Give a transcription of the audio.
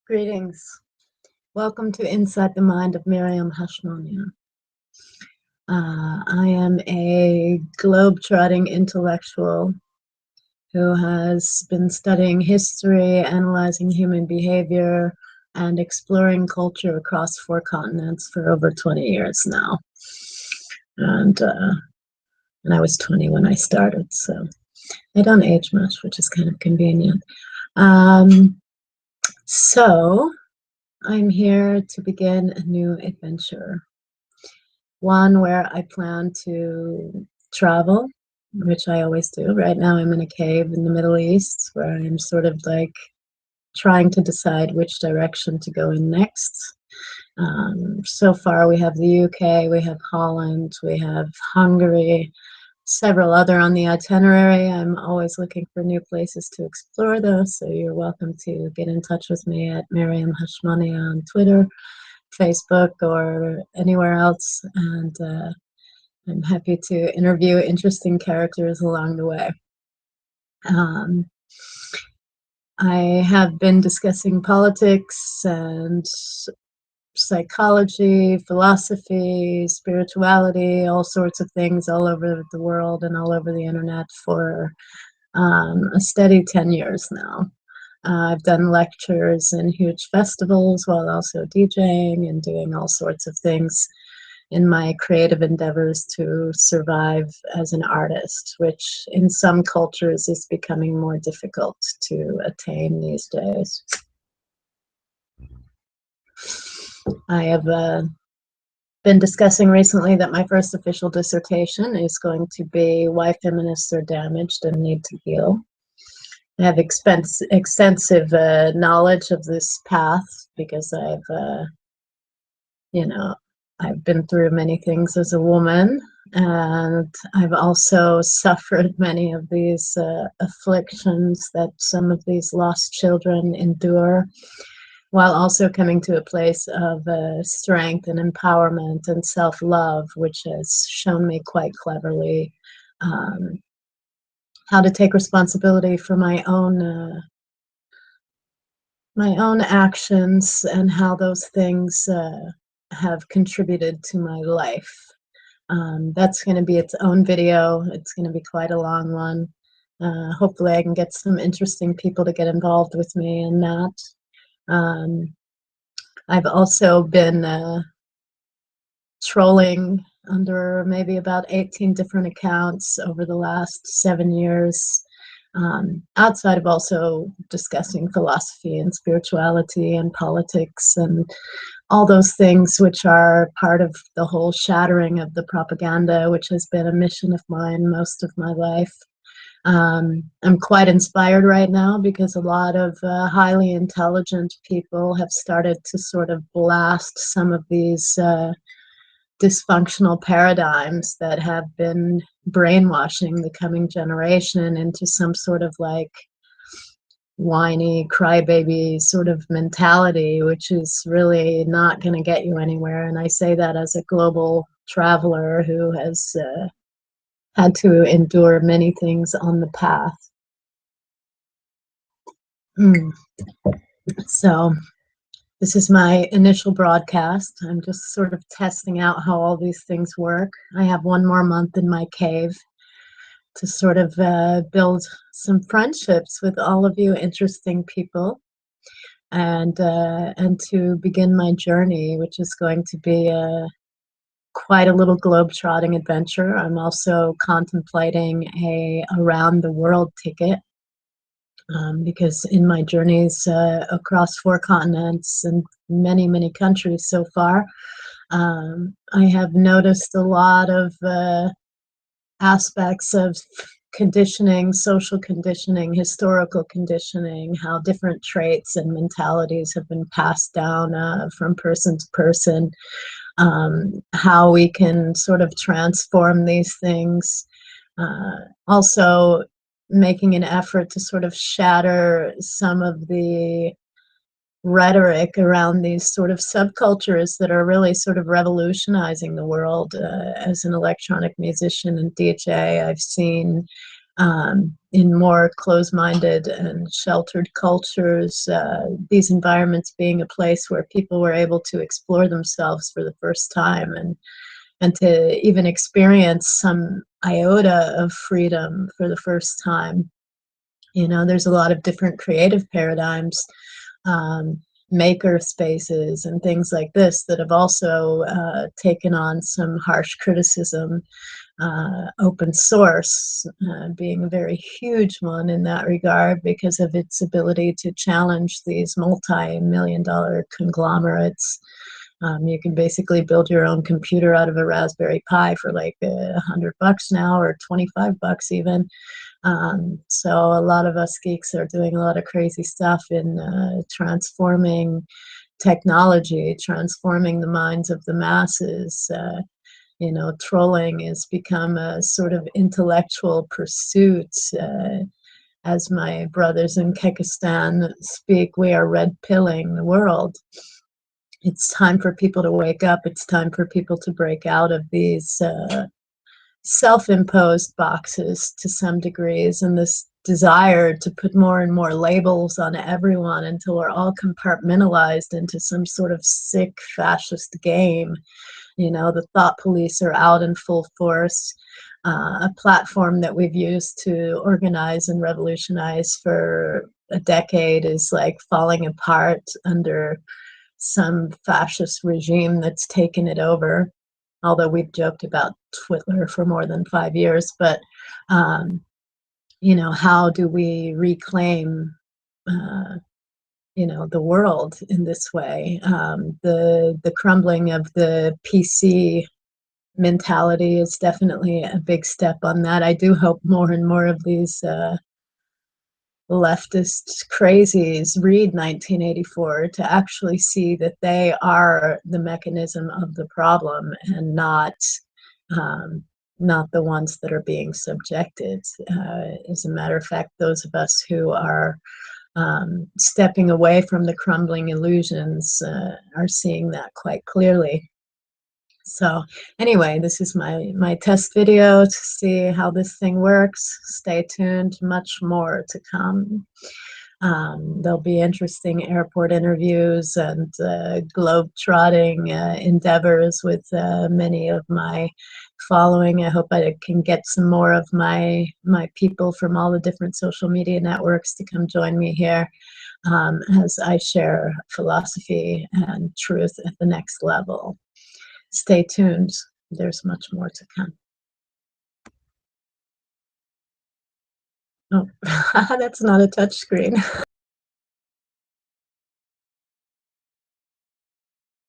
Greetings. Welcome to Inside the Mind of Miriam Hasmonea. I am a globe-trotting intellectual who has been studying history, analyzing human behavior, and exploring culture across 4 continents for over 20 years now. And I was 20 when I started, so I don't age much, which is kind of convenient. So I'm here to begin a new adventure. One where I plan to travel, which I always do. Right now I'm in a cave in the Middle East where I'm sort of like trying to decide which direction to go in next. So far we have the UK, we have Holland, we have Hungary, several other on the itinerary. I'm always looking for new places to explore though, so you're welcome to get in touch with me at Miriam Hasmonea on Twitter, Facebook, or anywhere else, and I'm happy to interview interesting characters along the way. I have been discussing politics and psychology, philosophy, spirituality, all sorts of things all over the world and all over the internet for a steady 10 years now. I've done lectures in huge festivals while also DJing and doing all sorts of things in my creative endeavors to survive as an artist, which in some cultures is becoming more difficult to attain these days. I have been discussing recently that my first official dissertation is going to be Why Feminists Are Damaged and Need to Heal. I have extensive knowledge of this path because I've been through many things as a woman, and I've also suffered many of these afflictions that some of these lost children endure, while also coming to a place of strength and empowerment and self-love, which has shown me quite cleverly how to take responsibility for my own actions and how those things have contributed to my life. That's going to be its own video. It's going to be quite a long one. Hopefully I can get some interesting people to get involved with me in that. I've also been trolling under maybe about 18 different accounts over the last 7 years, outside of also discussing philosophy and spirituality and politics and all those things which are part of the whole shattering of the propaganda, which has been a mission of mine most of my life. I'm quite inspired right now because a lot of highly intelligent people have started to sort of blast some of these dysfunctional paradigms that have been brainwashing the coming generation into some sort of like whiny crybaby sort of mentality, which is really not going to get you anywhere. And I say that as a global traveler who has had to endure many things on the path. So this is my initial broadcast. I'm just sort of testing out how all these things work. I have 1 more month in my cave to sort of build some friendships with all of you interesting people, and to begin my journey, which is going to be quite a little globe-trotting adventure. I'm also contemplating a around the world ticket, because in my journeys across 4 continents and many, many countries so far, I have noticed a lot of aspects of conditioning, social conditioning, historical conditioning, how different traits and mentalities have been passed down from person to person, how we can sort of transform these things. Also making an effort to sort of shatter some of the rhetoric around these sort of subcultures that are really sort of revolutionizing the world. As an electronic musician and DJ, I've seen In more closed-minded and sheltered cultures, these environments being a place where people were able to explore themselves for the first time, and to even experience some iota of freedom for the first time. You know, there's a lot of different creative paradigms, um, maker spaces and things like this that have also taken on some harsh criticism. Open source being a very huge one in that regard because of its ability to challenge these multi-million-dollar conglomerates. You can basically build your own computer out of a Raspberry Pi for like $100 now, or 25 bucks even. So a lot of us geeks are doing a lot of crazy stuff in transforming technology, transforming the minds of the masses. You know, trolling has become a sort of intellectual pursuit. As my brothers in Kyrgyzstan speak, we are red pilling the world. It's time for people to wake up. It's time for people to break out of these self-imposed boxes to some degrees, and this desire to put more and more labels on everyone until we're all compartmentalized into some sort of sick fascist game. You know, the thought police are out in full force. A platform that we've used to organize and revolutionize for a decade is like falling apart under some fascist regime that's taken it over. Although we've joked about Twitter for more than 5 years, but you know, how do we reclaim you know, the world in this way? The crumbling of the PC mentality is definitely a big step on that. I do hope more and more of these leftist crazies read 1984 to actually see that they are the mechanism of the problem, and um, not the ones that are being subjected. As a matter of fact, those of us who are stepping away from the crumbling illusions are seeing that quite clearly. So anyway, this is my test video to see how this thing works. Stay tuned, much more to come. There'll be interesting airport interviews and globe-trotting endeavors with many of my following. I hope I can get some more of my people from all the different social media networks to come join me here as I share philosophy and truth at the next level. Stay tuned. There's much more to come. Oh, that's not a touch screen.